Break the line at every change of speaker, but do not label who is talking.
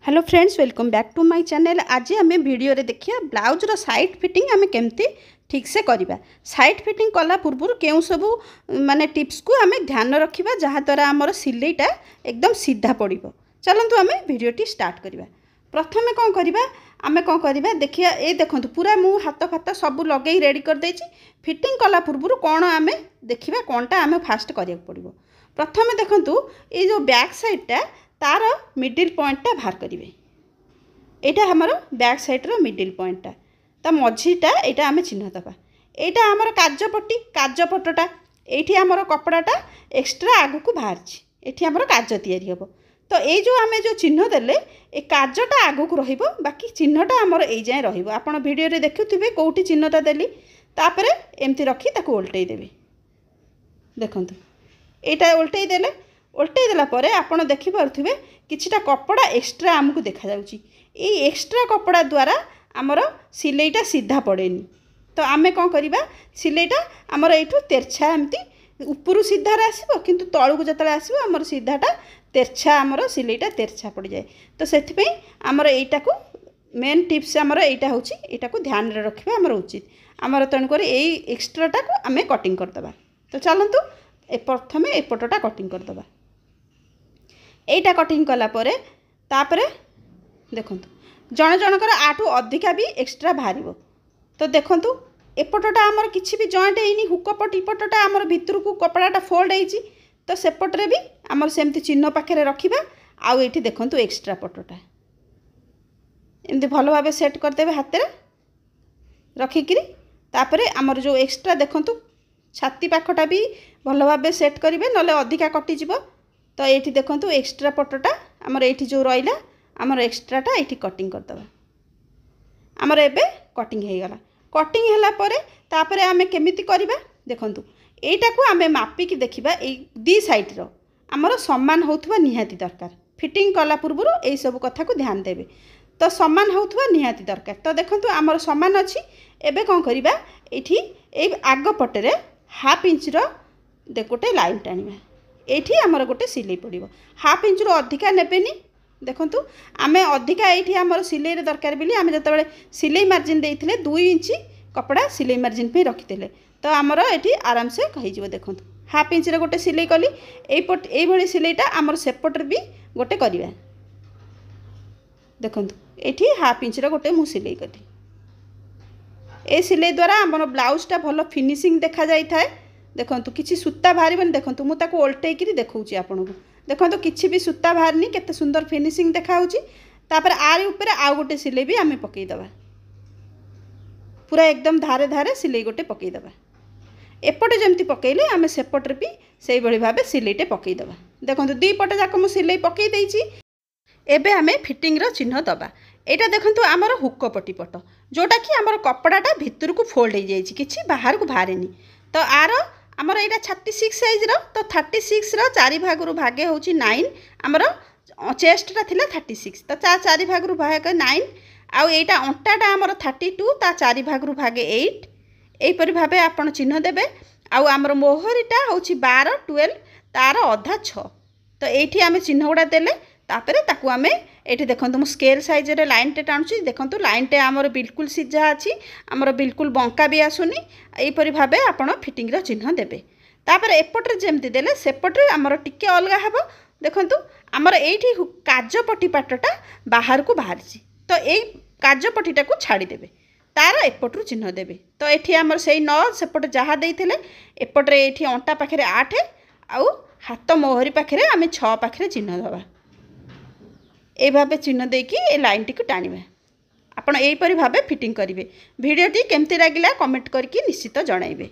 Hello friends, welcome back to my channel. आज आम video रे देखिए ब्लाउज रो साइड फिटिंग आम केमती ठीक से करवा। साइड फिटिंग कला पूर्व केउ सब माने टिप्स को आम ध्यान रखा जहाँ द्वारा आमर सिलेटा एकदम सीधा पड़ो। चलतु आम वीडियोटी स्टार्ट करवा। प्रथमे कौन करवा आम कौन करवा देखिए, ये देखो पूरा मु हाथ फात सब लगे रेडी कर देछि। फिटिंग कला पूर्व कौन आम देखा कौनटा आम फास्ट करिया पड़ो। प्रथमे देखंतु ये जो बैक साइडटा तार मिडिल पॉइंटटा बाहर करेंगे। यहाँ आमर बैक साइड्र मिडिल पॉइंटटा ता मझीटा यहाँ आम चिन्ह दबा। यहाँ आमर काजपट्टी काजपटटा ये आमर कपड़ाटा एक्सट्रा आगु को बाहर ये आमर काज तैयारी हम। तो ये जो आम जो चिन्ह देले ए काजटा आगु को रहिबो, बाकी चिन्हटा आमर ए जाए रहिबो। आपण वीडियो रे देखुथिबे कोउठी चिन्हटा देली तापरे एमती रखी ताको उल्टै देबे। देखंतु एटा उल्टै देले, उल्टै देला परे आपण देखि पारुथिबे किछिटा कपड़ा एक्स्ट्रा आमको देखा जाउची। ए एक्स्ट्रा कपड़ा द्वारा आमर सिलेईटा सीधा पड़ेनी। तो आमे कौन करिबा सिलेईटा आमर एठू तेरछा एमती ऊपर सीधा रे आसीबो, किंतु तळु जतले आसीबो आमर सीधाटा तेरछा आमर सिलेईटा तेरछा पड़ जाए। तो सेथि पई आमर एटा को मेन टिप्स आमर एटा होची, एटा को ध्यान रे रखिबा आमर उचित। आमर तण करे एई एक्स्ट्राटा को आमे कटिंग कर दबा। तो चलंतु ए प्रथमे एपटटा कटिंग कर दबा। एटा कटिंग कला परे तापरे देखंतु जण जनकर आठू अधिका भी एक्स्ट्रा बाहरिबो। तो देखंतु एपटटा आमर किछि भी जॉइंट हेनी, हुकपट इपटटा आमर भितर को कपड़ाटा फोल्ड हेची। तो सेपटरे भी आमर सेमती चिन्ह पाखे रखिबा। आउ एठी देखंतु एक्स्ट्रा पटटा एमती भलो भाबे सेट कर देबे हाथ रे रखिकिरी। तापरे आमर जो एक्स्ट्रा देखंतु छाती पाखटा भी भलो भाबे सेट करिवे, नले अधिका कटि जिवो। तो ये देखो एक्स्ट्रा पटटा आमर ये जो रहा आमर एक्स्ट्राटा ये कटिंग करदे। आमर एबे कटिंग हो गला। कटिंग होला परे तापरे आमे केमिति करिबा देखंतु एटा को आमे मापिकी देखिबा। ए दी साइड रो आमर समान होथबा निहाती दरकार। फिटिंग कला पूर्व ए सब कथा को ध्यान देबे। तो समान होथबा निहाती दरकार। तो देखंतु आमर समान अछि। एबे कोन करिबा एठी ए आग पटरे हाफ इंच रो गोटे लाइन टाणिबा। एठी आमर गोटे सिलाई पड़ो। हाफ इंच रो अधिका नेबेनी। देखंतु आमे अधिका एठी आमर सिलाई रे दरकार बिली आमे जतबेले सिलाई मार्जिन देइथिले 2 इंच कपड़ा सिलाई मार्जिन पे रखिथिले। तो आमर एठी आराम से कहि जिवो। देखंतु हाफ इंच रे गोटे सिलाई कली। एई भली सिलाईटा आमर सेपट रे भी गोटे करिवा। देखंतु एठी हाफ इंच रे गोटे मु सिलाई कली। ए सिलाई द्वारा आमर ब्लाउजटा भलो फिनिशिंग देखा जाई थाए। देखंतु किछि सूता बाहरिबन। देखंतु मु ताको उल्टै किरी देखौची आपनको। देखंतु किछि भी सूता बाहरनी, केते सुंदर फिनिशिंग देखा होची। तापर आरी ऊपर आ गोटे सिलाई भी आमे पकई दबा। पूरा एकदम धारे धारे सिलाई गोटे पकई दबा। एपटे जेमती पकईले आमे सेपटे भी सेई भली भाबे सिलाईटे पकई दबा। देखंतु दी पटे जाक मु सिलाई पकई देइची। एबे आमे फिटिंग रो चिन्ह दबा। एटा देखंतु आमर हुक पट्टी पट जोटा कि आमर कपड़ाटा भितर को फोल्ड हो जाइछि, किछि बाहर को बाहरेनी। तो आर आमर यहाँ 36 साइज रो। तो 36 रो 4 भाग रु भागे होची 9। आमर चेस्टा थिला 36 तो 4 भाग रु भागे 9। आउ एटा अंटाटा आमर 32 ता 4 भाग रु भागे 8। एपरि भाबे आपण चिन्ह देबे। आउ आमर मोहरीटा होची 12 12 तार अधा 6। तो एठी आमे चिन्ह गुडा देले तापरे ताकू आमे एठी देखंतु मु स्केल साइज रे लाइन टे टाणुची। देखंतु लाइन टे आमर बिल्कुल सीधा अछि, आमर बिल्कुल बंका भी आसुनी। एपरि भाबे आपण फिटिंग रो चिन्ह देबे। तापरे एपटरे जेमति देले सेपटरे आमर टिके अलगा हबो। देखंतु आमर एठी काजपट्टी पाटटा बाहर को बाहरची। तो एई काजपट्टीटा को छाडी देबे, तार एपटरु चिन्ह देबे। तो एठी आमर सेई 9 सेपट जहा देइथिले एपटरे एठी अंटा पाखरे 8 आउ हाथ मोहरी पाखरे आमे 6 पाखरे चिन्ह दबा। ए भाबे चिन्ह देकी ए लाइन टी को टाणिबा। आपण एई परि भाबे फिटिंग करिवे। वीडियोटी केमति लागिला कमेंट करके निश्चित जणाइबे।